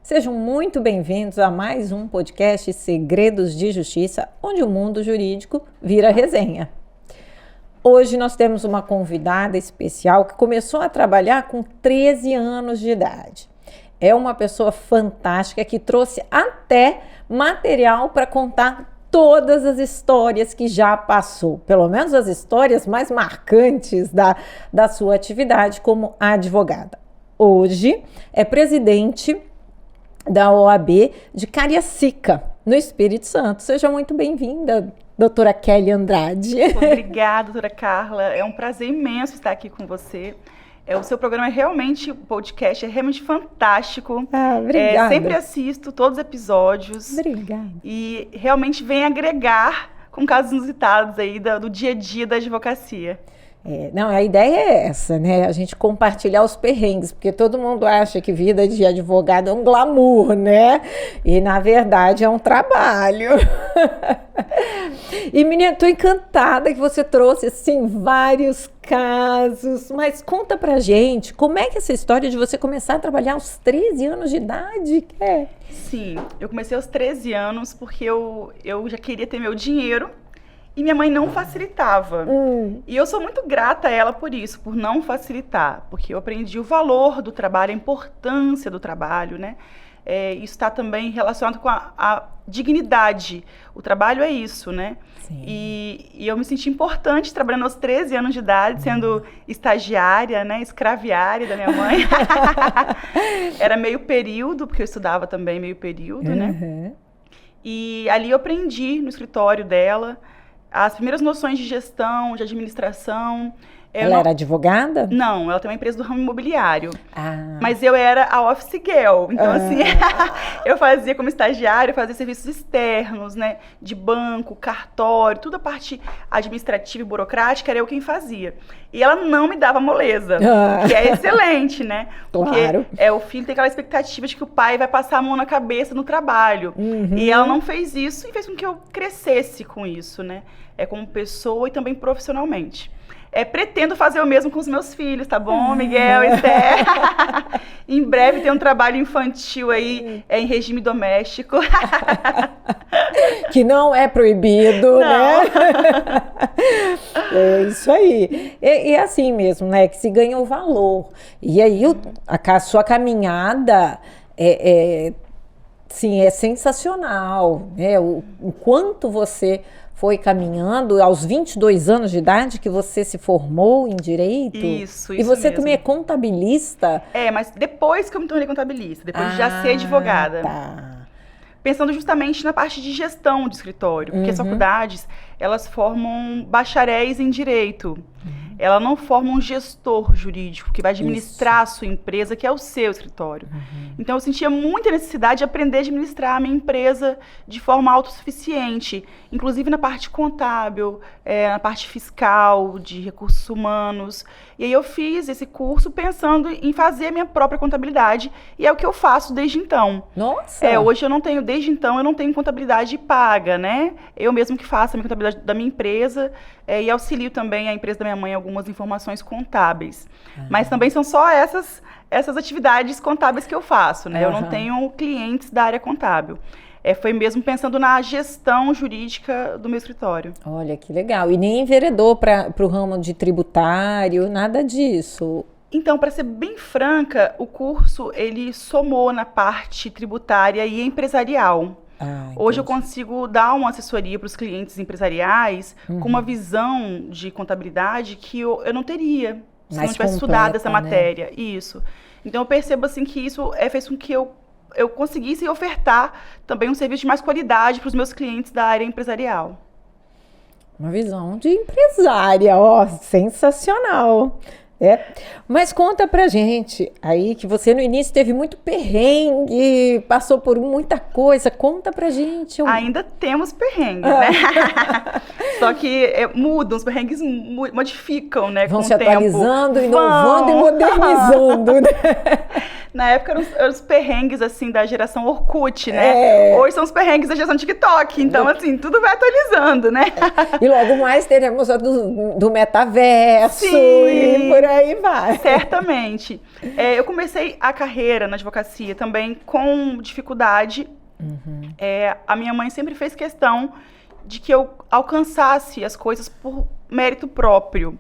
Sejam muito bem-vindos a mais um podcast Segredos de Justiça, onde o mundo jurídico vira resenha. Hoje nós temos uma convidada especial que começou a trabalhar com 13 anos de idade. É uma pessoa fantástica que trouxe até material para contar todas as histórias que já passou, pelo menos as histórias mais marcantes da sua atividade como advogada. Hoje é presidente da OAB de Cariacica, no Espírito Santo. Seja muito bem-vinda, doutora Kelly Andrade. Obrigada, doutora Carla. É um prazer imenso estar aqui com você. O seu programa é realmente, o podcast é realmente fantástico. Obrigada. Sempre assisto todos os episódios. Obrigada. E realmente vem agregar com casos inusitados aí do dia a dia da advocacia. Não, a ideia é essa, né? A gente compartilhar os perrengues, porque todo mundo acha que vida de advogado é um glamour, né? E, na verdade, é um trabalho. E, menina, tô encantada que você trouxe, assim, vários casos, mas conta pra gente, como é que essa história de você começar a trabalhar aos 13 anos de idade? Sim, eu comecei aos 13 anos porque eu já queria ter meu dinheiro. E minha mãe não facilitava. E eu sou muito grata a ela por isso, por não facilitar. Porque eu aprendi o valor do trabalho, a importância do trabalho, né? Isso está também relacionado com a dignidade. O trabalho é isso, né? Sim. E eu me senti importante trabalhando aos 13 anos de idade, sendo estagiária, né? Escraviária da minha mãe. Era meio período, porque eu estudava também meio período, né? E ali eu aprendi no escritório dela as primeiras noções de gestão, de administração. Ela era advogada? Não, ela tem uma empresa do ramo imobiliário. Mas eu era a office girl. Então, assim, eu fazia como estagiária, eu fazia serviços externos, né? De banco, cartório, toda a parte administrativa e burocrática era eu quem fazia. E ela não me dava moleza, que é excelente, né? Claro. Porque o filho tem aquela expectativa de que o pai vai passar a mão na cabeça no trabalho. E ela não fez isso e fez com que eu crescesse com isso, né? Como pessoa e também profissionalmente. Pretendo fazer o mesmo com os meus filhos, tá bom, Miguel, Esther? Em breve tem um trabalho infantil aí em regime doméstico. Que não é proibido, né? É isso aí. E assim mesmo, né? Que se ganha o valor. E aí a sua caminhada sim, é sensacional, né? O quanto você foi caminhando aos 22 anos de idade que você se formou em Direito? Isso E você mesmo. também é contabilista? Mas depois que eu me tornei contabilista, depois de já ser advogada. Tá. Pensando justamente na parte de gestão de escritório, porque as faculdades, elas formam bacharéis em Direito. Ela não forma um gestor jurídico que vai administrar a sua empresa, que é o seu escritório. Então, eu sentia muita necessidade de aprender a administrar a minha empresa de forma autossuficiente, inclusive na parte contábil, na parte fiscal, de recursos humanos. E aí eu fiz esse curso pensando em fazer a minha própria contabilidade, e é o que eu faço desde então. Nossa! Hoje desde então eu não tenho contabilidade paga, né? Eu mesmo que faço a minha contabilidade da minha empresa e auxilio também a empresa da minha mãe em algumas informações contábeis. Mas também são só essas atividades contábeis que eu faço, né? Eu não tenho clientes da área contábil. Foi mesmo pensando na gestão jurídica do meu escritório. Olha, que legal. E nem enveredou para o ramo de tributário, nada disso? Então, para ser bem franca, o curso, ele somou na parte tributária e empresarial. Hoje eu consigo dar uma assessoria para os clientes empresariais com uma visão de contabilidade que eu não teria se não tivesse estudado essa matéria. Isso. Então, eu percebo assim que isso fez com que eu conseguisse ofertar também um serviço de mais qualidade para os meus clientes da área empresarial. Uma visão de empresária, sensacional. Mas conta pra gente aí que você no início teve muito perrengue, passou por muita coisa, conta pra gente. Ainda temos perrengues, né? Só que mudam, os perrengues modificam, né? Vão com se o tempo. atualizando, inovando e modernizando, né? Na época eram os perrengues, assim, da geração Orkut, né? Hoje são os perrengues da geração TikTok. Então, assim, tudo vai atualizando, né? E logo mais teremos a do metaverso. Sim, e por aí vai. Certamente. Eu comecei a carreira na advocacia também com dificuldade. A minha mãe sempre fez questão de que eu alcançasse as coisas por mérito próprio.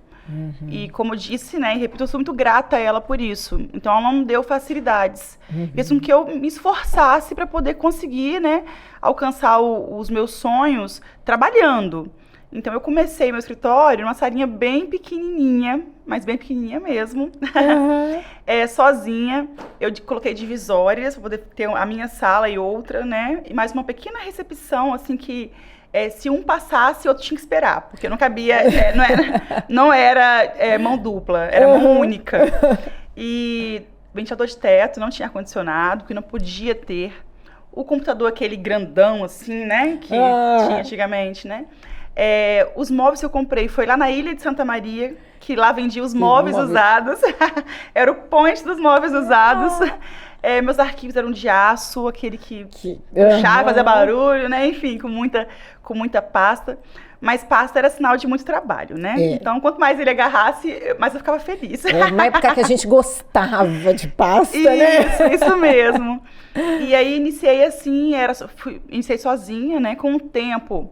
E como eu disse, né, e repito, eu sou muito grata a ela por isso. Então, ela não me deu facilidades. Fez com que eu me esforçasse para poder conseguir, né, alcançar os meus sonhos trabalhando. Então, eu comecei meu escritório numa salinha bem pequenininha, mas bem pequenininha mesmo, sozinha. Eu coloquei divisórias para poder ter a minha sala e outra, né, e mais uma pequena recepção, assim, que... se um passasse, outro tinha que esperar, porque não cabia, não era mão dupla, era mão única. E ventilador de teto, não tinha ar-condicionado, que não podia ter. O computador aquele grandão, assim, né, que tinha antigamente, né. Os móveis que eu comprei foi lá na Ilha de Santa Maria, que lá vendia os móveis usados. Era o point dos móveis usados. Meus arquivos eram de aço, aquele que puxava, fazia barulho, né? Enfim, com muita pasta. Mas pasta era sinal de muito trabalho, né? Então, quanto mais ele agarrasse, mais eu ficava feliz. Uma época que a gente gostava de pasta, né? Isso mesmo. E aí, iniciei assim, iniciei sozinha, né? Com o tempo,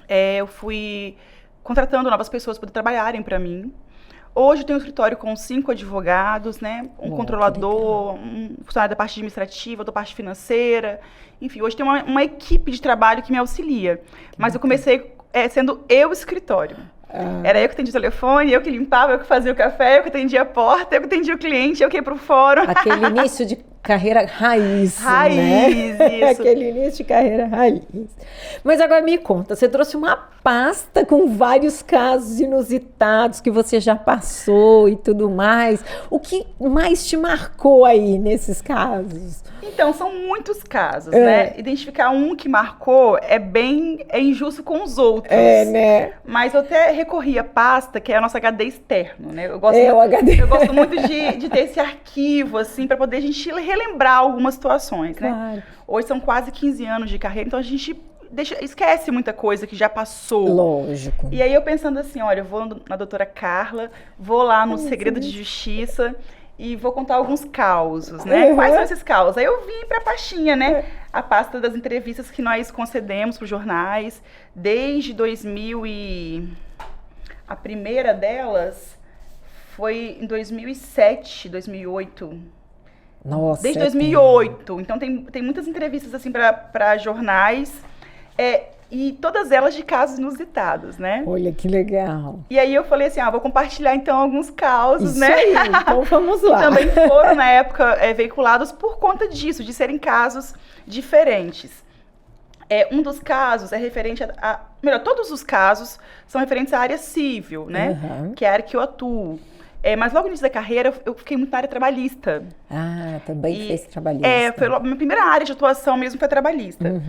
eu fui contratando novas pessoas para trabalharem para mim. Hoje eu tenho um escritório com 5 advogados, né? Um controlador, um funcionário da parte administrativa, da parte financeira. Enfim, hoje tem uma equipe de trabalho que me auxilia. Mas eu comecei sendo eu escritório. Era eu que atendia o telefone, eu que limpava, eu que fazia o café, eu que atendia a porta, eu que atendia o cliente, eu que ia pro fórum. Aquele início de carreira raiz, né? Isso. Aquele início de carreira raiz. Mas agora me conta, você trouxe uma pasta com vários casos inusitados que você já passou e tudo mais. O que mais te marcou aí nesses casos? Então, são muitos casos, né? Identificar um que marcou é injusto com os outros. Né? Mas eu até recorri à pasta, que é a nossa HD externo, né? Eu gosto muito de ter esse arquivo, assim, para poder a gente relembrar algumas situações, né? Claro. Hoje são quase 15 anos de carreira, então a gente esquece muita coisa que já passou. Lógico. E aí eu pensando assim, olha, eu vou na doutora Carla, vou lá no Segredo de Justiça e vou contar alguns causos, né? Quais são esses causos? Aí eu vim para a pastinha, né? A pasta das entrevistas que nós concedemos para os jornais, desde 2000 A primeira delas foi em 2007, 2008. Nossa. Desde 2008. Então tem muitas entrevistas assim para jornais. E todas elas de casos inusitados, né? Olha, que legal. E aí eu falei assim, vou compartilhar então alguns causos, Isso né? aí, então vamos lá. Que também foram, na época, veiculados por conta disso, de serem casos diferentes. Um dos casos é referente melhor, todos os casos são referentes à área civil, né? Que é a área que eu atuo. Mas logo no início da carreira, eu fiquei muito na área trabalhista. Também fez trabalhista. Foi a minha primeira área de atuação mesmo foi trabalhista.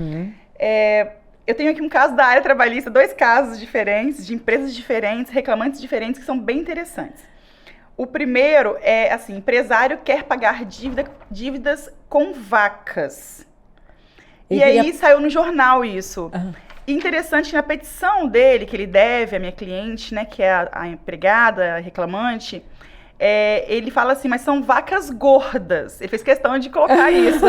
Eu tenho aqui um caso da área trabalhista, 2 casos diferentes, de empresas diferentes, reclamantes diferentes, que são bem interessantes. O primeiro é, assim, empresário quer pagar dívidas com vacas. E aí saiu no jornal isso. Interessante, na petição dele, que ele deve à minha cliente, né, que é a empregada, a reclamante, ele fala assim, mas são vacas gordas. Ele fez questão de colocar isso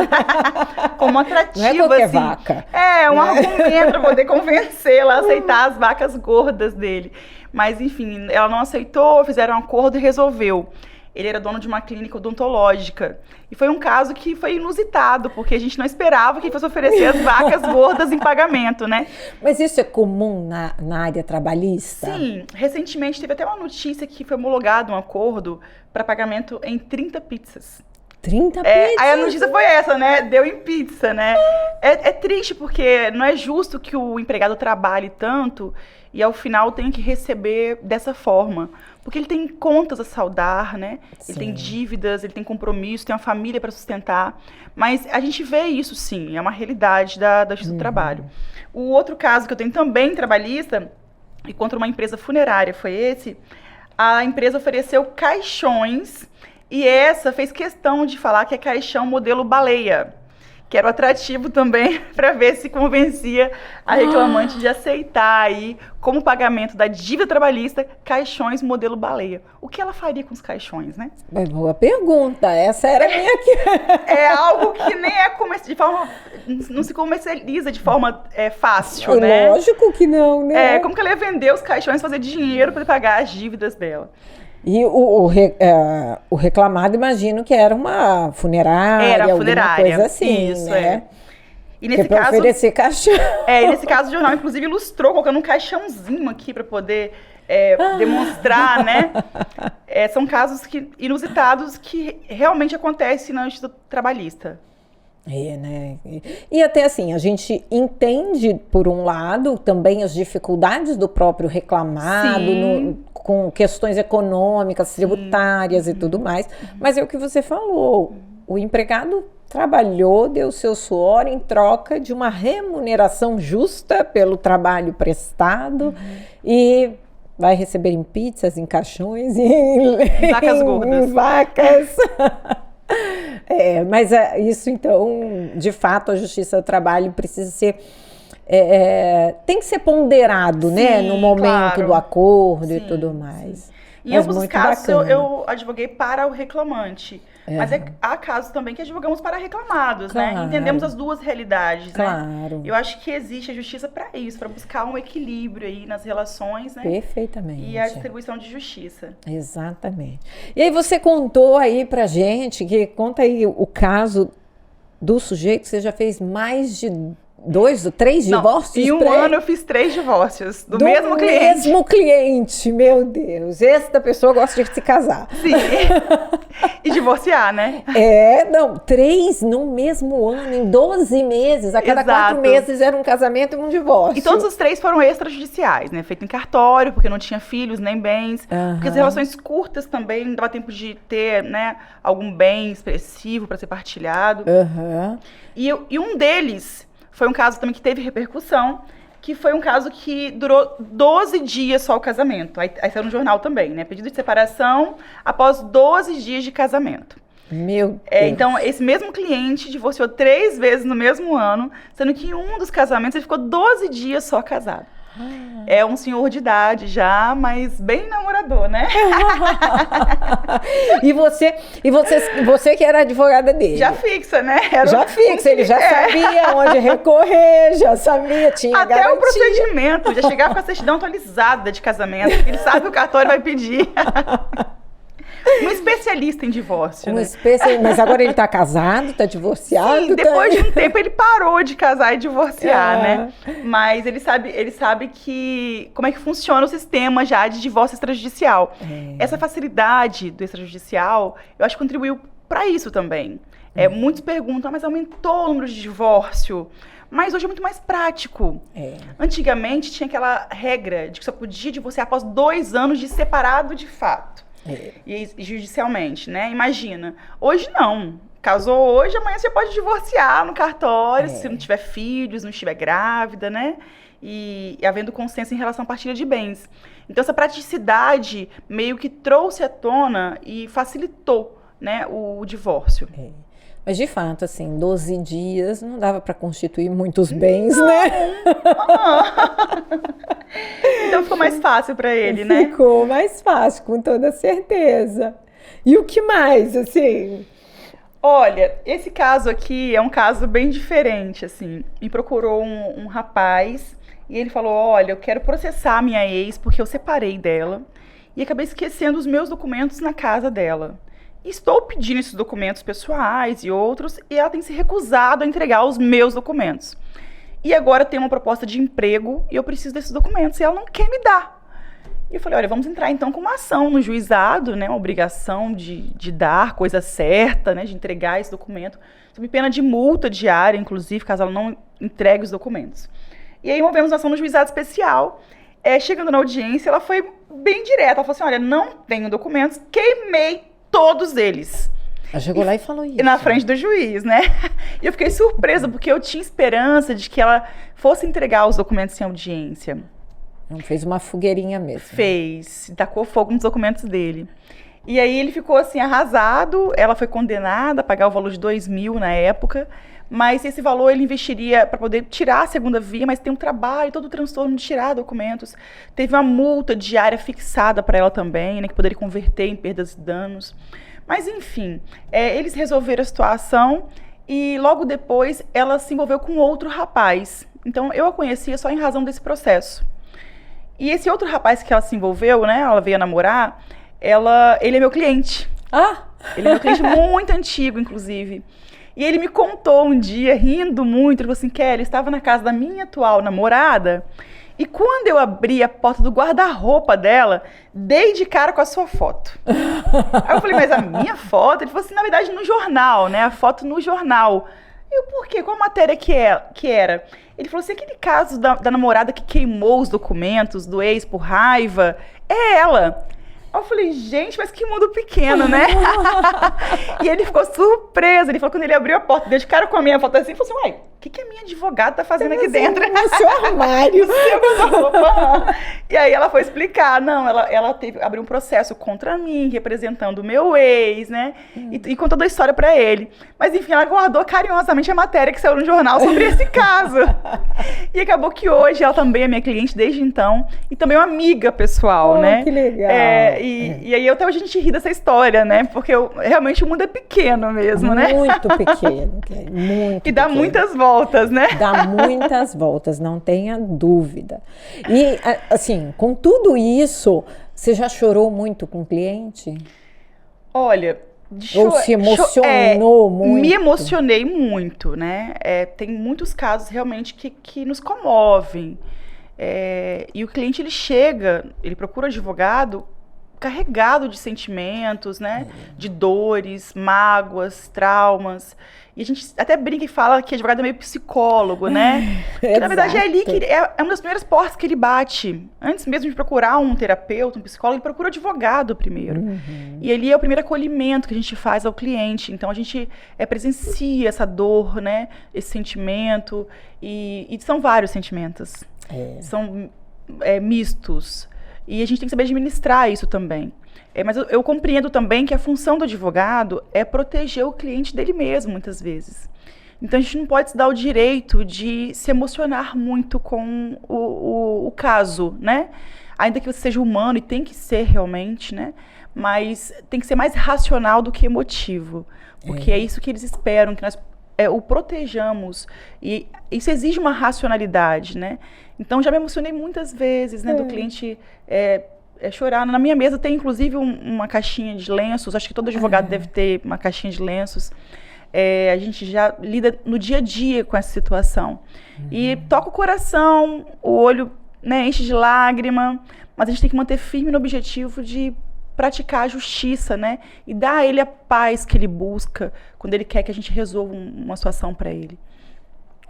como atrativo. Não é qualquer assim. vaca. Um argumento para poder convencê-la a aceitar as vacas gordas dele. Mas, enfim, ela não aceitou, fizeram um acordo e resolveu. Ele era dono de uma clínica odontológica. E foi um caso que foi inusitado, porque a gente não esperava que ele fosse oferecer as vacas gordas em pagamento, né? Mas isso é comum na área trabalhista? Sim. Recentemente teve até uma notícia que foi homologado um acordo para pagamento em 30 pizzas. 30 pizzas? Aí a notícia foi essa, né? Deu em pizza, né? É triste, porque não é justo que o empregado trabalhe tanto e ao final tenha que receber dessa forma. Porque ele tem contas a saldar, né? Sim. Ele tem dívidas, ele tem compromisso, tem uma família para sustentar. Mas a gente vê isso, sim, é uma realidade da Justiça do Trabalho. O outro caso que eu tenho também trabalhista, e contra uma empresa funerária, foi esse. A empresa ofereceu caixões E essa fez questão de falar que é caixão modelo baleia, que era o atrativo também para ver se convencia a reclamante de aceitar aí, como pagamento da dívida trabalhista, caixões modelo baleia. O que ela faria com os caixões, né? Boa pergunta, essa era a minha aqui. É algo que nem é de forma, não se comercializa de forma fácil, né? Lógico que não, né? Como que ela ia vender os caixões, fazer dinheiro para pagar as dívidas dela? E o reclamado, imagino que era uma funerária, alguma coisa assim, isso, né? E nesse caso, oferecer caixão. E nesse caso o jornal, inclusive, ilustrou colocando um caixãozinho aqui para poder demonstrar, né? São casos inusitados que realmente acontecem na justiça trabalhista. Né? E até assim, a gente entende, por um lado, também as dificuldades do próprio reclamado, com questões econômicas, tributárias e tudo mais, mas é o que você falou, o empregado trabalhou, deu seu suor em troca de uma remuneração justa pelo trabalho prestado e vai receber em pizzas, em caixões e em vacas gordas. Em vacas. Mas isso, então, de fato, a Justiça do Trabalho precisa ser... tem que ser ponderado, né? No momento do acordo e tudo mais. Em ambos os casos, eu advoguei para o reclamante. Mas há casos também que advogamos para reclamados, né? E entendemos as duas realidades, né? Eu acho que existe a justiça para isso, para buscar um equilíbrio aí nas relações, né? Perfeitamente. E a distribuição de justiça. Exatamente. E aí você contou aí pra gente, conta aí o caso do sujeito que você já fez mais de 2 ou 3 divórcios? Em um ano eu fiz 3 divórcios do mesmo cliente. Do mesmo cliente, meu Deus. Essa pessoa gosta de se casar. Sim. E divorciar, né? 3 no mesmo ano, em 12 meses. A cada 4 meses era um casamento e um divórcio. E todos os 3 foram extrajudiciais, né? Feito em cartório, porque não tinha filhos nem bens. Porque as relações curtas também não dava tempo de ter, né, algum bem expressivo para ser partilhado. E um deles... foi um caso também que teve repercussão, que foi um caso que durou 12 dias só o casamento. Aí saiu no jornal também, né? Pedido de separação após 12 dias de casamento. Meu Deus. Então, esse mesmo cliente divorciou 3 vezes no mesmo ano, sendo que em um dos casamentos ele ficou 12 dias só casado. É um senhor de idade já, mas bem namorador, né? E você que era advogada dele? Já fixa, né? Ele já sabia onde recorrer, já sabia, tinha até garantia. O procedimento, já chegava com a certidão atualizada de casamento, ele sabe que o cartório vai pedir. Um especialista em divórcio, né? Mas agora ele tá casado, tá divorciado? Sim, depois de um tempo ele parou de casar e divorciar, né? Mas ele sabe que como é que funciona o sistema já de divórcio extrajudicial. Essa facilidade do extrajudicial, eu acho que contribuiu para isso também. Muitos perguntam, mas aumentou o número de divórcio? Mas hoje é muito mais prático. Antigamente tinha aquela regra de que só podia divorciar após 2 anos de separado de fato. E judicialmente, né? Imagina. Hoje não. Casou hoje, amanhã você pode divorciar no cartório, se não tiver filhos, não estiver grávida, né? E havendo consenso em relação à partilha de bens. Então, essa praticidade meio que trouxe à tona e facilitou, né, o divórcio. Mas, de fato, assim, 12 dias não dava para constituir muitos bens, né? Então ficou mais fácil para ele, né? Ficou mais fácil, com toda certeza. E o que mais, assim? Olha, esse caso aqui é um caso bem diferente, assim. Me procurou um rapaz e ele falou, olha, eu quero processar a minha ex porque eu separei dela e acabei esquecendo os meus documentos na casa dela. Estou pedindo esses documentos pessoais e outros e ela tem se recusado a entregar os meus documentos. E agora tem uma proposta de emprego e eu preciso desses documentos e ela não quer me dar. E eu falei, olha, vamos entrar então com uma ação no juizado, né, uma obrigação de dar coisa certa, né, de entregar esse documento, sob pena de multa diária, inclusive, caso ela não entregue os documentos. E aí movemos uma ação no juizado especial. Chegando na audiência, ela foi bem direta, ela falou assim, olha, não tenho documentos, queimei todos eles. Ela chegou lá e falou isso. Na frente do juiz, né? E eu fiquei surpresa, porque eu tinha esperança de que ela fosse entregar os documentos em audiência. Não fez uma fogueirinha mesmo. Fez. Tacou fogo nos documentos dele. E aí ele ficou assim arrasado, ela foi condenada a pagar o valor de 2.000 na época, mas esse valor ele investiria para poder tirar a segunda via, mas tem um trabalho, todo o transtorno de tirar documentos. Teve uma multa diária fixada para ela também, né, que poderia converter em perdas e danos. Mas enfim, eles resolveram a situação e logo depois ela se envolveu com outro rapaz. Então eu a conhecia só em razão desse processo. E esse outro rapaz que ela se envolveu, né, ela veio a namorar, ele é meu cliente. Ele é meu cliente muito antigo, inclusive. E ele me contou um dia, rindo muito, ele falou assim, Kelly, eu estava na casa da minha atual namorada e quando eu abri a porta do guarda-roupa dela, dei de cara com a sua foto. Aí eu falei, mas a minha foto? Ele falou assim, na verdade, no jornal, né? A foto no jornal. E o porquê? Qual a matéria que era? Ele falou assim, aquele caso da namorada que queimou os documentos do ex por raiva, é ela. Eu falei, gente, mas que mundo pequeno, né? E ele ficou surpreso. Ele falou, quando ele abriu a porta, deu de cara com a minha foto assim, ele falou assim, uai, o que a minha advogada tá fazendo aqui dentro? No seu armário. E aí ela foi explicar, não, ela abriu um processo contra mim, representando o meu ex, né? E contou toda a história pra ele. Mas enfim, ela guardou carinhosamente a matéria que saiu no jornal sobre esse caso. E acabou que hoje ela também é minha cliente desde então, e também uma amiga pessoal, né? Que legal. E aí até hoje a gente ri dessa história, né? Porque realmente o mundo é pequeno mesmo, né? Muito pequeno, muito E dá pequeno. muitas voltas, né? Dá muitas voltas, não tenha dúvida. E, assim, com tudo isso, você já chorou muito com o cliente? Olha... Ou se emocionou muito? Me emocionei muito, né? Tem muitos casos realmente que nos comovem. E o cliente, ele procura advogado carregado de sentimentos, né? De dores, mágoas, traumas. E a gente até brinca e fala que advogado é meio psicólogo, né? Porque, na verdade, é ali que é uma das primeiras portas que ele bate. Antes mesmo de procurar um terapeuta, um psicólogo, ele procura advogado primeiro. E ali é o primeiro acolhimento que a gente faz ao cliente. Então, a gente presencia essa dor, né? Esse sentimento. E são vários sentimentos. São mistos. E a gente tem que saber administrar isso também. Mas eu compreendo também que a função do advogado é proteger o cliente dele mesmo, muitas vezes. Então, a gente não pode se dar o direito de se emocionar muito com o caso, né? Ainda que você seja humano, e tem que ser realmente, né? Mas tem que ser mais racional do que emotivo. Porque é isso que eles esperam, que nós o protejamos. E isso exige uma racionalidade, né? Então, já me emocionei muitas vezes, né? Do cliente chorar. Na minha mesa tem, inclusive, uma caixinha de lenços. Acho que todo advogado deve ter uma caixinha de lenços. A gente já lida no dia a dia com essa situação. E toca o coração, o olho, né, enche de lágrima. Mas a gente tem que manter firme no objetivo de praticar a justiça, né? E dar a ele a paz que ele busca quando ele quer que a gente resolva uma situação para ele.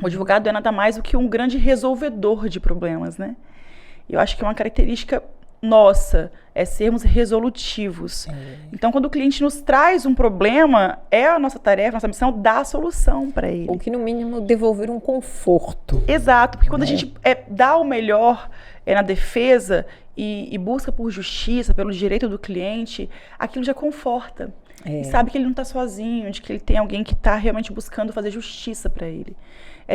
O advogado é nada mais do que um grande resolvedor de problemas, né? Eu acho que uma característica nossa é sermos resolutivos. Então, quando o cliente nos traz um problema, é a nossa tarefa, a nossa missão, dar a solução para ele. Ou que, no mínimo, devolver um conforto. Exato, porque quando a gente dá o melhor na defesa e busca por justiça, pelo direito do cliente, aquilo já conforta. E sabe que ele não está sozinho, de que ele tem alguém que está realmente buscando fazer justiça para ele.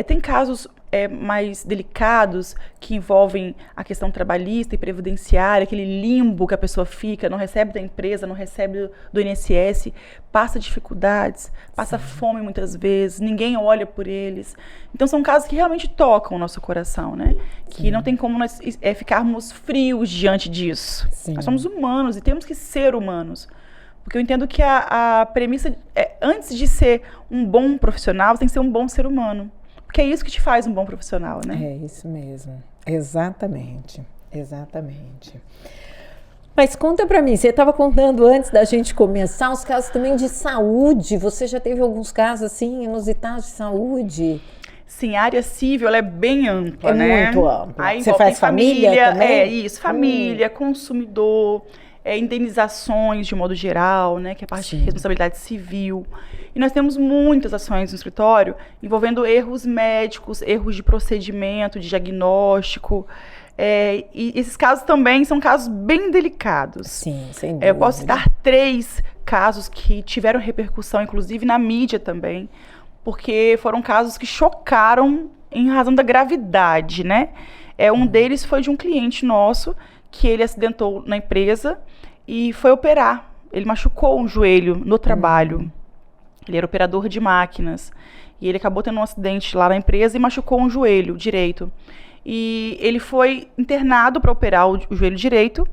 Tem casos mais delicados que envolvem a questão trabalhista e previdenciária, aquele limbo que a pessoa fica, não recebe da empresa, não recebe do INSS, passa dificuldades, passa fome muitas vezes, ninguém olha por eles. Então são casos que realmente tocam o nosso coração, né? Que não tem como nós ficarmos frios diante disso. Nós somos humanos e temos que ser humanos. Porque eu entendo que a premissa antes de ser um bom profissional, você tem que ser um bom ser humano. Porque é isso que te faz um bom profissional, né? É isso mesmo. Exatamente. Exatamente. Mas conta pra mim, você estava contando antes da gente começar os casos também de saúde. Você já teve alguns casos assim, inusitados de saúde? Sim, a área civil ela é bem ampla, né? É muito ampla. Aí você faz família também? Família, consumidor, indenizações de modo geral, né? Que é parte de responsabilidade civil. E nós temos muitas ações no escritório envolvendo erros médicos, erros de procedimento, de diagnóstico, E esses casos também são casos bem delicados. Sim, sem dúvida. Eu posso citar 3 casos que tiveram repercussão, inclusive na mídia também, porque foram casos que chocaram em razão da gravidade, né? Um deles foi de um cliente nosso, que ele acidentou na empresa e foi operar. Ele machucou um joelho no trabalho. Ele era operador de máquinas. E ele acabou tendo um acidente lá na empresa e machucou um joelho direito. E ele foi internado para operar o joelho direito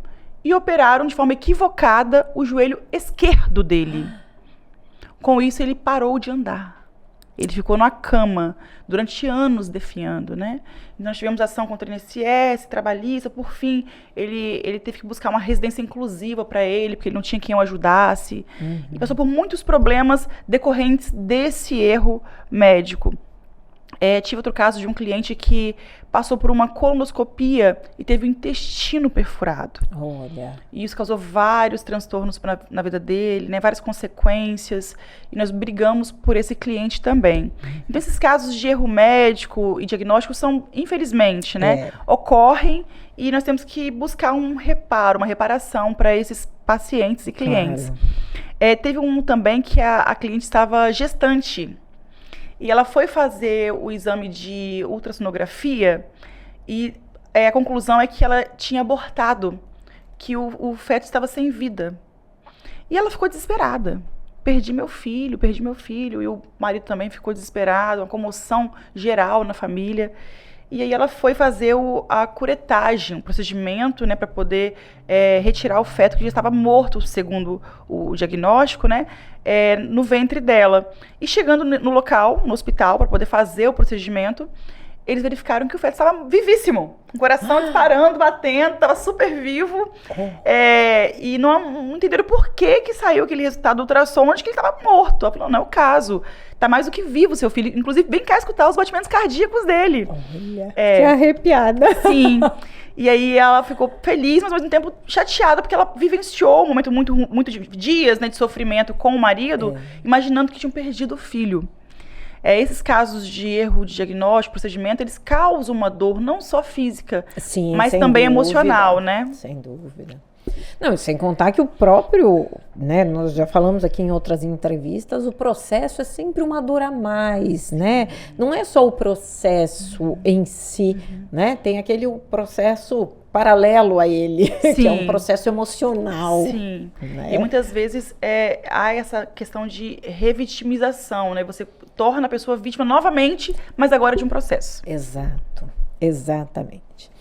e operaram de forma equivocada o joelho esquerdo dele. Com isso, ele parou de andar. Ele ficou numa cama durante anos definhando, né? Nós tivemos ação contra o INSS, trabalhista, por fim, ele teve que buscar uma residência inclusiva para ele, porque ele não tinha quem o ajudasse. E passou por muitos problemas decorrentes desse erro médico. Tive outro caso de um cliente que passou por uma colonoscopia e teve o intestino perfurado. Olha. E isso causou vários transtornos na vida dele, né? Várias consequências. E nós brigamos por esse cliente também. Então, esses casos de erro médico e diagnóstico são, infelizmente, né? Ocorrem e nós temos que buscar um reparo, uma reparação para esses pacientes e clientes. Claro. Teve um também que a cliente estava gestante. E ela foi fazer o exame de ultrassonografia e a conclusão é que ela tinha abortado, que o feto estava sem vida. E ela ficou desesperada. Perdi meu filho. E o marido também ficou desesperado, uma comoção geral na família. E aí ela foi fazer a curetagem, um procedimento, né, para poder retirar o feto que já estava morto, segundo o diagnóstico, né, no ventre dela. E chegando no local, no hospital, para poder fazer o procedimento, eles verificaram que o feto estava vivíssimo, com o coração disparando, batendo, estava super vivo. E não entenderam por que saiu aquele resultado do ultrassom onde que ele estava morto. Ela falou, não é o caso. Está mais do que vivo, seu filho. Inclusive, vem cá escutar os batimentos cardíacos dele. Olha, que arrepiada. Sim. E aí ela ficou feliz, mas ao mesmo tempo chateada, porque ela vivenciou um momento muito de dias, né, de sofrimento com o marido, imaginando que tinham perdido o filho. Esses casos de erro de diagnóstico, procedimento, eles causam uma dor não só física, mas também emocional, né? Sem dúvida. Não, sem contar que o próprio, né, nós já falamos aqui em outras entrevistas, o processo é sempre uma dor a mais, né? Não é só o processo em si, né? Tem aquele processo paralelo a ele, que é um processo emocional. Sim, né? E muitas vezes há essa questão de revitimização, né? Você torna a pessoa vítima novamente, mas agora de um processo. Exato, exatamente.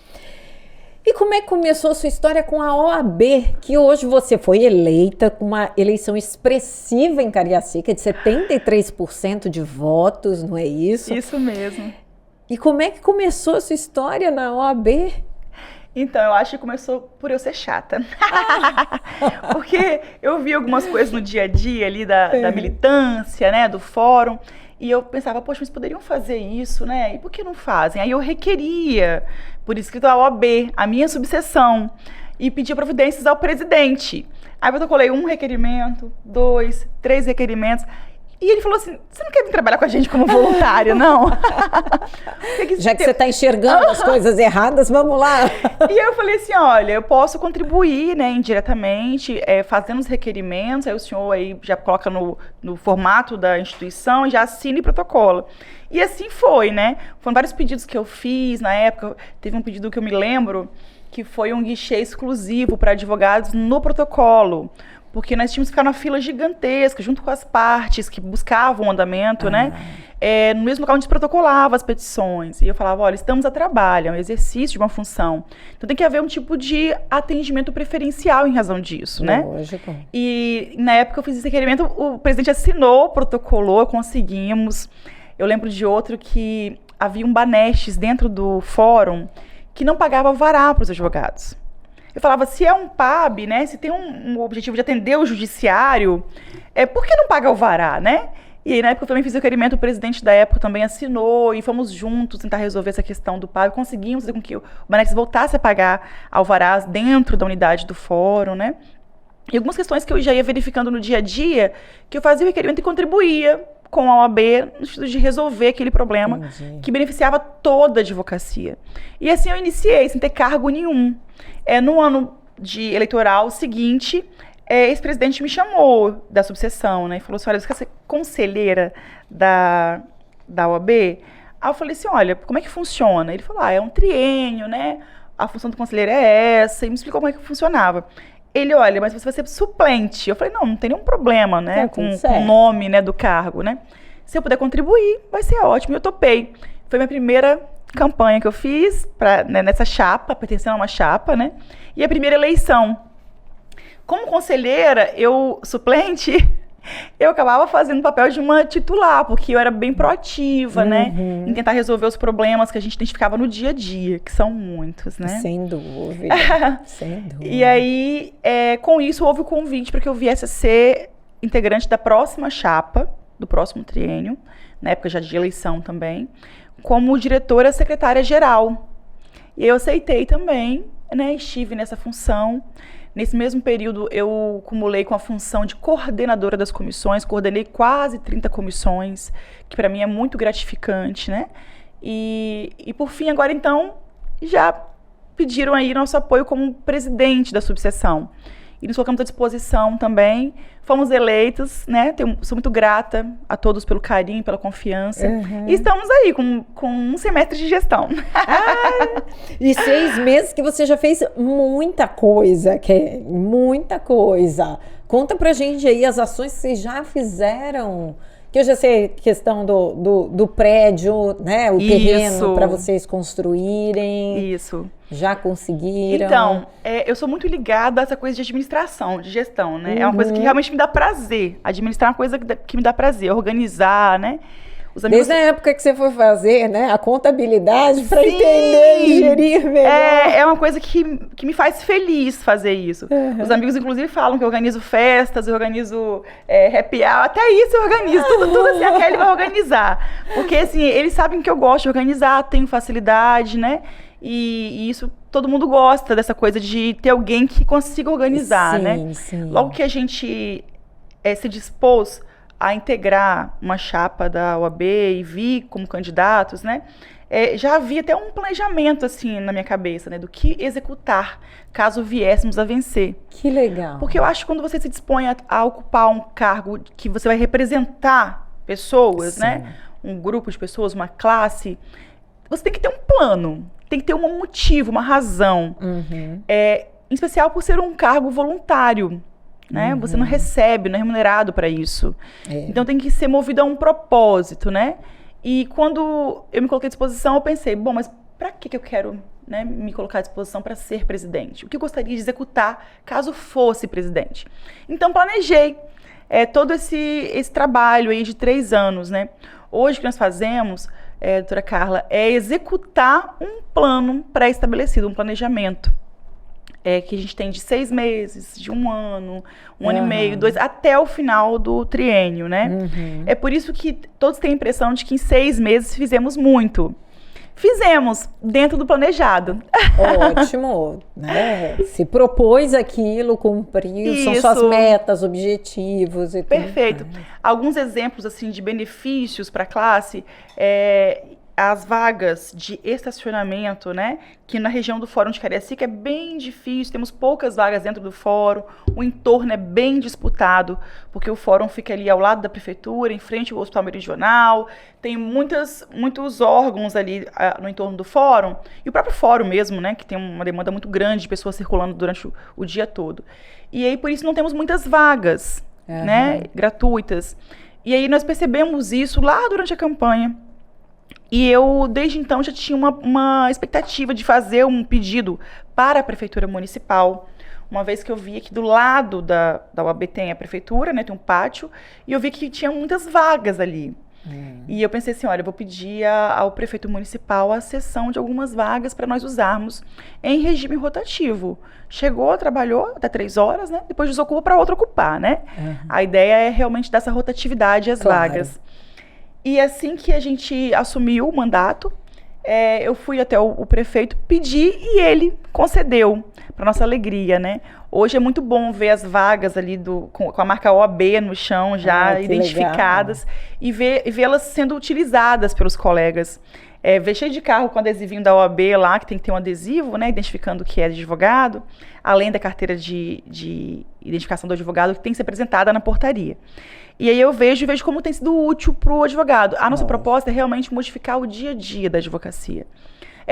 E como é que começou a sua história com a OAB, que hoje você foi eleita com uma eleição expressiva em Cariacica, de 73% de votos, não é isso? Isso mesmo. E como é que começou a sua história na OAB? Então, eu acho que começou por eu ser chata. Porque eu vi algumas coisas no dia a dia ali da militância, né, do fórum, e eu pensava, poxa, mas poderiam fazer isso, né? E por que não fazem? Aí eu requeria, por escrito, a OAB, a minha subseção, e pedia providências ao presidente. Aí eu protocolei 1 requerimento, 2, 3 requerimentos. E ele falou assim, você não quer vir trabalhar com a gente como voluntária, não? Já que você está enxergando as coisas erradas, vamos lá. E eu falei assim, olha, eu posso contribuir, né, indiretamente, fazendo os requerimentos, aí o senhor aí já coloca no formato da instituição e já assina e protocola. E assim foi, né? Foram vários pedidos que eu fiz na época. Teve um pedido que eu me lembro, que foi um guichê exclusivo para advogados no protocolo. Porque nós tínhamos que ficar numa fila gigantesca, junto com as partes que buscavam o andamento, né? No mesmo local onde protocolava as petições. E eu falava, olha, estamos a trabalho, é um exercício de uma função. Então tem que haver um tipo de atendimento preferencial em razão disso, né? Lógico. E na época eu fiz esse requerimento, o presidente assinou, protocolou, conseguimos. Eu lembro de outro que havia um Banestes dentro do fórum que não pagava alvará para os advogados. Eu falava, se é um PAB, né, se tem um objetivo de atender o judiciário, por que não paga alvará, né? E aí, na época, eu também fiz o requerimento, o presidente da época também assinou, e fomos juntos tentar resolver essa questão do PAB. Conseguimos fazer com que o Banestes voltasse a pagar alvarás dentro da unidade do fórum, né? E algumas questões que eu já ia verificando no dia a dia, que eu fazia o requerimento e contribuía com a OAB no sentido de resolver aquele problema que beneficiava toda a advocacia. E assim eu iniciei, sem ter cargo nenhum. No ano eleitoral seguinte, esse presidente me chamou da subseção, né? E falou assim, olha, você quer ser conselheira da OAB? Aí eu falei assim, olha, como é que funciona? Ele falou, é um triênio, né? A função do conselheiro é essa. E me explicou como é que funcionava. Ele, olha, mas você vai ser suplente. Eu falei, não tem nenhum problema, né, com o nome, né, do cargo, né? Se eu puder contribuir, vai ser ótimo. E eu topei. Foi minha primeira campanha que eu fiz nessa chapa, pertencendo a uma chapa, né? E a primeira eleição. Como conselheira, suplente, eu acabava fazendo o papel de uma titular, porque eu era bem proativa, né? Em tentar resolver os problemas que a gente identificava no dia a dia, que são muitos, né? Sem dúvida, sem dúvida. E aí, com isso, houve o convite para que eu viesse a ser integrante da próxima chapa, do próximo triênio, na época já de eleição também, como diretora secretária-geral. E eu aceitei também, né? Estive nessa função. Nesse mesmo período, eu cumulei com a função de coordenadora das comissões, coordenei quase 30 comissões, que para mim é muito gratificante, né? E por fim, agora então, já pediram aí nosso apoio como presidente da subseção. E nos colocamos à disposição também. Fomos eleitos, né? Sou muito grata a todos pelo carinho, pela confiança. E estamos aí com um semestre de gestão. E 6 meses que você já fez muita coisa, Kelly, muita coisa. Conta pra gente aí as ações que vocês já fizeram. Que eu já sei questão do prédio, né? O terreno para vocês construírem. Isso. Já conseguiram? Então, eu sou muito ligada a essa coisa de administração, de gestão, né? É uma coisa que realmente me dá prazer. Administrar é uma coisa que me dá prazer. Organizar, né? Desde a época que você foi fazer, né, a contabilidade para entender e gerir melhor. É uma coisa que me faz feliz fazer isso. Os amigos, inclusive, falam que eu organizo festas, eu organizo happy hour, até isso eu organizo. Tudo assim, a Kelly vai organizar. Porque, assim, eles sabem que eu gosto de organizar, tenho facilidade, né? E isso, todo mundo gosta dessa coisa de ter alguém que consiga organizar, né? Sim. Logo que a gente se dispôs a integrar uma chapa da OAB e vir como candidatos, né? Já havia até um planejamento, assim, na minha cabeça, né? Do que executar, caso viéssemos a vencer. Que legal. Porque eu acho que quando você se dispõe a ocupar um cargo que você vai representar pessoas, né? Um grupo de pessoas, uma classe, você tem que ter um plano, tem que ter um motivo, uma razão. Em especial por ser um cargo voluntário. Né? Você não recebe, não é remunerado para isso. Então tem que ser movido a um propósito, né? E quando eu me coloquei à disposição, eu pensei, bom, mas para que eu quero, né, me colocar à disposição para ser presidente? O que eu gostaria de executar caso fosse presidente? Então planejei todo esse trabalho aí de 3 anos, né? Hoje o que nós fazemos, doutora Carla, é executar um plano pré-estabelecido, um planejamento. Que a gente tem de 6 meses, de 1 ano, 1 ano e meio, 2, até o final do triênio, né? É por isso que todos têm a impressão de que em 6 meses fizemos muito. Fizemos, dentro do planejado. Ótimo, né? Se propôs aquilo, cumpriu, são suas metas, objetivos e tudo. Perfeito. Alguns exemplos, assim, de benefícios para a classe, as vagas de estacionamento, né, que na região do Fórum de Cariacica é bem difícil, temos poucas vagas dentro do fórum, o entorno é bem disputado, porque o fórum fica ali ao lado da prefeitura, em frente ao Hospital Meridional, tem muitos órgãos ali no entorno do fórum, e o próprio fórum mesmo, né, que tem uma demanda muito grande de pessoas circulando durante o dia todo. E aí, por isso, não temos muitas vagas, né, gratuitas. E aí nós percebemos isso lá durante a campanha. E eu, desde então, já tinha uma expectativa de fazer um pedido para a Prefeitura Municipal, uma vez que eu via que do lado da UAB tem a Prefeitura, né, tem um pátio, e eu vi que tinha muitas vagas ali. E eu pensei assim, olha, eu vou pedir ao Prefeito Municipal a cessão de algumas vagas para nós usarmos em regime rotativo. Chegou, trabalhou até 3 horas, né, depois desocupa para outro ocupar, né? A ideia é realmente dar essa rotatividade às vagas. E assim que a gente assumiu o mandato, eu fui até o prefeito pedir e ele concedeu, para nossa alegria, né? Hoje é muito bom ver as vagas ali com a marca OAB no chão já identificadas e vê-las sendo utilizadas pelos colegas. Ver cheio de carro com adesivinho da OAB lá, que tem que ter um adesivo, né, identificando que é advogado, além da carteira de identificação do advogado, que tem que ser apresentada na portaria. E aí eu vejo como tem sido útil para o advogado. A nossa proposta é realmente modificar o dia a dia da advocacia.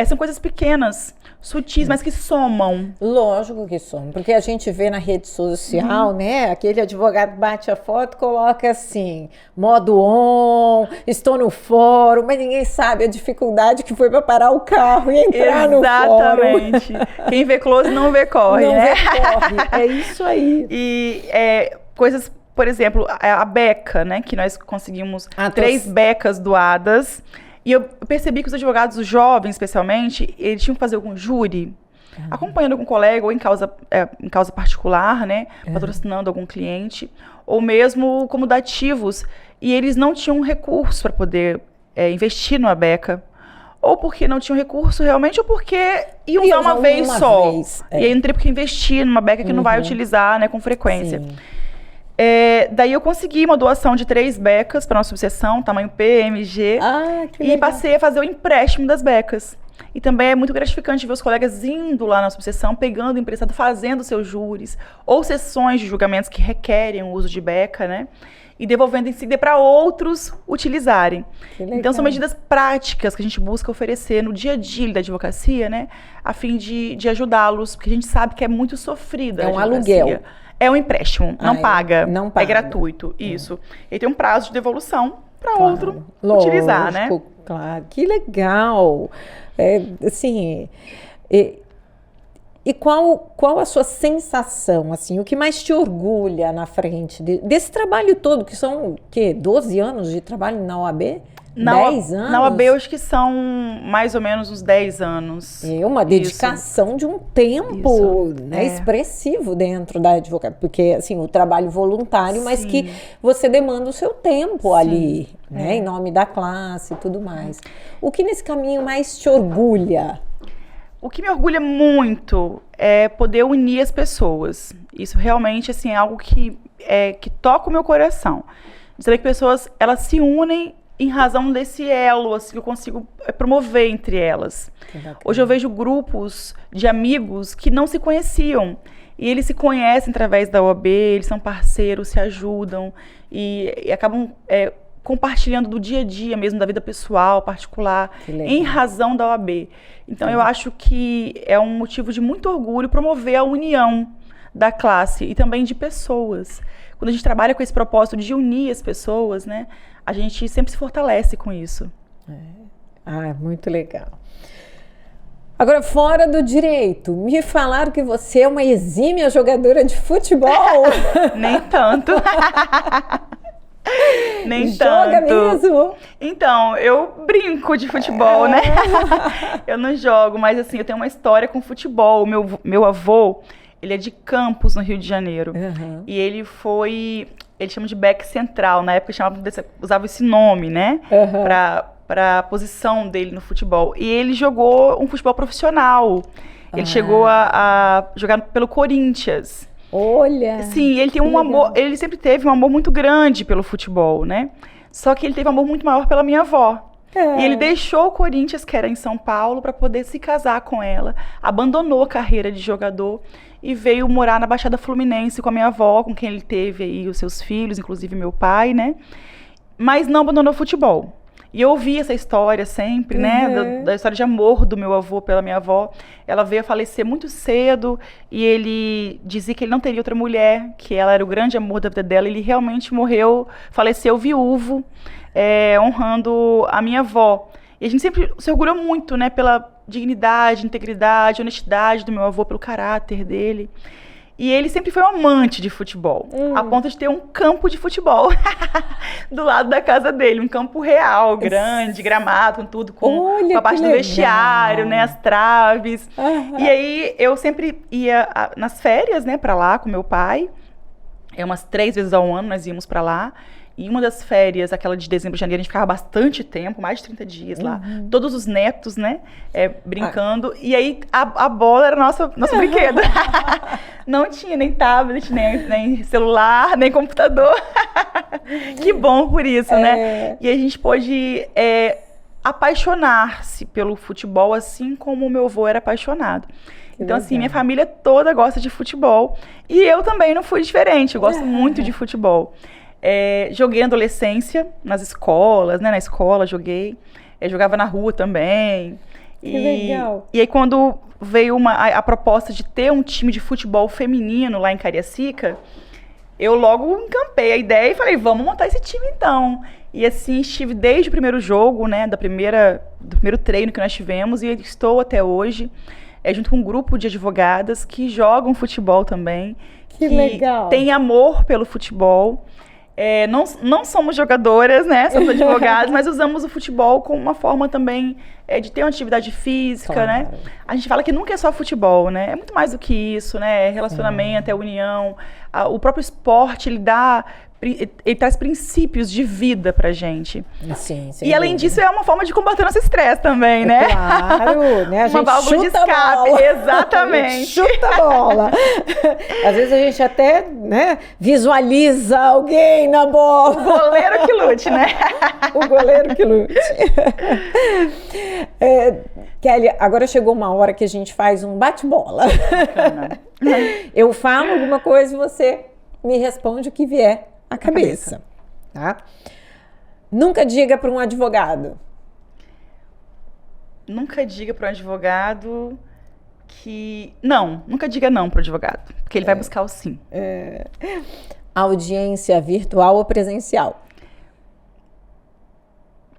São coisas pequenas, sutis, mas que somam. Lógico que somam, porque a gente vê na rede social, né? Aquele advogado bate a foto, coloca assim, modo on, estou no fórum, mas ninguém sabe a dificuldade que foi para parar o carro e entrar no fórum. Exatamente. Quem vê close não vê corre, não né? Vê corre, é isso aí. E coisas, por exemplo, a beca, né? Que nós conseguimos 3 becas doadas. E eu percebi que os advogados, os jovens especialmente, eles tinham que fazer algum júri, acompanhando algum colega, ou em causa particular, né? Patrocinando algum cliente, ou mesmo como dativos. E eles não tinham recurso para poder investir numa beca. Ou porque não tinham recurso realmente, ou porque iam usar uma vez só. E aí não teria porque investir numa beca que não vai utilizar, né, com frequência. Sim. Daí eu consegui uma doação de 3 becas para nossa subseção, tamanho PMG, e passei a fazer o empréstimo das becas. E também é muito gratificante ver os colegas indo lá na subseção, pegando o emprestado, fazendo seus júris, ou sessões de julgamentos que requerem o uso de beca, né? E devolvendo em seguida para outros utilizarem. Então são medidas práticas que a gente busca oferecer no dia a dia da advocacia, né? A fim de ajudá-los, porque a gente sabe que é muito sofrida a advocacia. Aluguel. É um empréstimo, não paga. Não paga. É gratuito, isso. E tem um prazo de devolução para outro utilizar, né? Claro, que legal. Assim, e qual a sua sensação, assim, o que mais te orgulha na frente desse trabalho todo, que são, 12 anos de trabalho na OAB? 10 anos? Na OAB, eu acho que são mais ou menos uns 10 anos. Uma dedicação de um tempo expressivo dentro da advocacia. Porque, assim, o trabalho voluntário, mas que você demanda o seu tempo ali, né? Em nome da classe e tudo mais. O que nesse caminho mais te orgulha? O que me orgulha muito é poder unir as pessoas. Isso realmente, assim, é algo que toca o meu coração. De saber que pessoas, elas se unem em razão desse elo, assim, que eu consigo promover entre elas. Hoje eu vejo grupos de amigos que não se conheciam. E eles se conhecem através da OAB, eles são parceiros, se ajudam e acabam compartilhando do dia a dia mesmo, da vida pessoal, particular, em razão da OAB. Então eu acho que é um motivo de muito orgulho promover a união da classe e também de pessoas. Quando a gente trabalha com esse propósito de unir as pessoas, né, a gente sempre se fortalece com isso. Muito legal. Agora, fora do direito, me falaram que você é uma exímia jogadora de futebol. Nem tanto. Nem Joga tanto. mesmo? Então, eu brinco de futebol, né? Eu não jogo, mas assim, eu tenho uma história com futebol. Meu avô, ele é de Campos, no Rio de Janeiro. E ele chama de back central, na época usava esse nome, né? Para a posição dele no futebol. E ele jogou um futebol profissional. Ele chegou a jogar pelo Corinthians. Olha! Sim, ele tem um amor, ele sempre teve um amor muito grande pelo futebol, né? Só que ele teve um amor muito maior pela minha avó. E ele deixou o Corinthians, que era em São Paulo, para poder se casar com ela. Abandonou a carreira de jogador e veio morar na Baixada Fluminense com a minha avó, com quem ele teve aí os seus filhos, inclusive meu pai, né? Mas não abandonou o futebol. E eu ouvi essa história sempre, né? Da história de amor do meu avô pela minha avó. Ela veio a falecer muito cedo e ele dizia que ele não teria outra mulher, que ela era o grande amor da vida dela. Ele realmente faleceu viúvo, honrando a minha avó. E a gente sempre se orgulhou muito, né? Pela dignidade, integridade, honestidade do meu avô, pelo caráter dele. E ele sempre foi um amante de futebol, a ponto de ter um campo de futebol do lado da casa dele, um campo real, grande, gramado, com tudo, com a parte do vestiário, né, as traves. E aí eu sempre ia nas férias, né, para lá com meu pai. Umas 3 vezes ao ano nós íamos para lá. em uma das férias, aquela de dezembro, janeiro, a gente ficava bastante tempo, mais de 30 dias lá. Todos os netos, né, brincando. E aí, a bola era nosso brinquedo. Não tinha nem tablet, nem celular, nem computador. Que bom por isso, né? E a gente pôde apaixonar-se pelo futebol, assim como o meu avô era apaixonado. Então, assim, minha família toda gosta de futebol. E eu também não fui diferente. Eu gosto muito de futebol. Joguei na adolescência, nas escolas, né? Na escola joguei. Jogava na rua também. Que legal. E aí, quando veio a proposta de ter um time de futebol feminino lá em Cariacica, eu logo encampei a ideia e falei, vamos montar esse time então. E assim, estive desde o primeiro jogo, né? Do primeiro treino que nós tivemos. E estou até hoje. Junto com um grupo de advogadas que jogam futebol também. Que legal. Tem amor pelo futebol. Não somos jogadoras, né? Somos advogadas, mas usamos o futebol como uma forma também de ter uma atividade física, né? A gente fala que nunca é só futebol, né? É muito mais do que isso, né? Relacionamento, união. O próprio esporte, ele traz princípios de vida pra gente. Sim, e além disso, é uma forma de combater nosso estresse também, né? Claro, né? Uma válvula de escape, exatamente. Chuta a bola. Às vezes a gente até, né, visualiza alguém na bola. O goleiro que lute, né? O goleiro que lute. Kelly, agora chegou uma hora que a gente faz um bate-bola. Eu falo alguma coisa e você me responde o que vier à cabeça. Tá? Nunca diga para um advogado. Nunca diga para um advogado que... Nunca diga não para o advogado, porque ele vai buscar o sim. Audiência virtual ou presencial?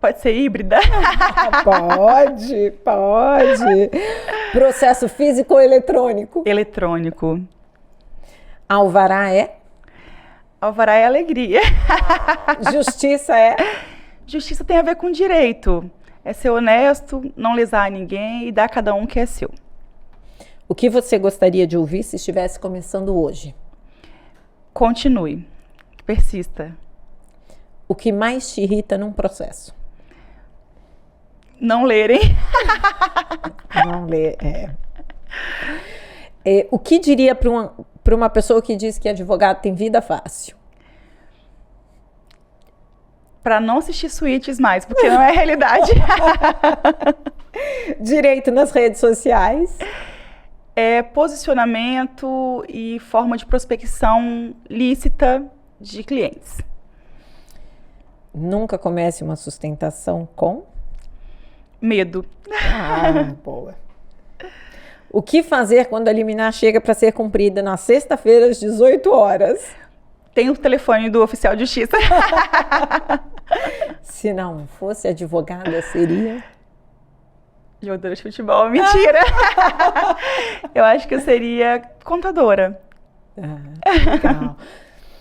Pode ser híbrida? Pode. Processo físico ou eletrônico? Eletrônico. Alvará é? Alvará é alegria. Justiça é? Justiça tem a ver com direito. É ser honesto, não lesar ninguém e dar a cada um o que é seu. O que você gostaria de ouvir se estivesse começando hoje? Continue. Persista. O que mais te irrita num processo? Não lerem. Não ler, o que diria para uma pessoa que diz que advogado tem vida fácil? Para não assistir suítes mais, porque não é realidade. Direito nas redes sociais? Posicionamento e forma de prospecção lícita de clientes. Nunca comece uma sustentação com? Medo. Boa. O que fazer quando a liminar chega para ser cumprida na sexta-feira às 18 horas? Tem o telefone do oficial de justiça. Se não fosse advogada, seria? Jogadora de futebol, mentira. Eu acho que eu seria contadora. Legal.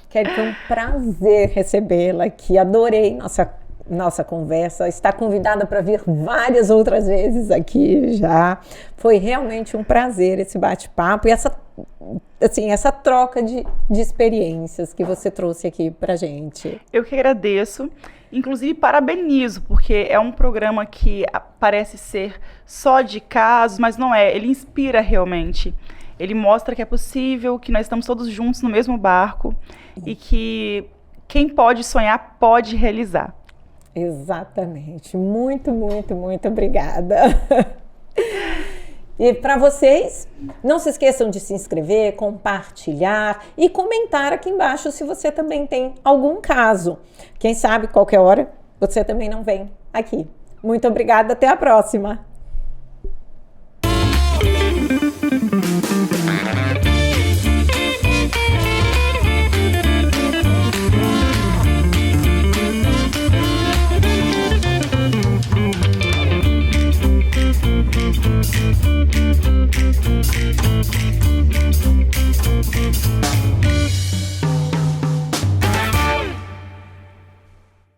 Kelly, foi um prazer recebê-la aqui. Adorei nossa conversa. Está convidada para vir várias outras vezes aqui já. Foi realmente um prazer esse bate-papo e essa troca de experiências que você trouxe aqui para gente. Eu que agradeço. Inclusive, parabenizo, porque é um programa que parece ser só de casos, mas não é. Ele inspira realmente. Ele mostra que é possível, que nós estamos todos juntos no mesmo barco e que quem pode sonhar pode realizar. Exatamente. Muito, muito, muito obrigada. E para vocês, não se esqueçam de se inscrever, compartilhar e comentar aqui embaixo se você também tem algum caso. Quem sabe, qualquer hora, você também não vem aqui. Muito obrigada, até a próxima!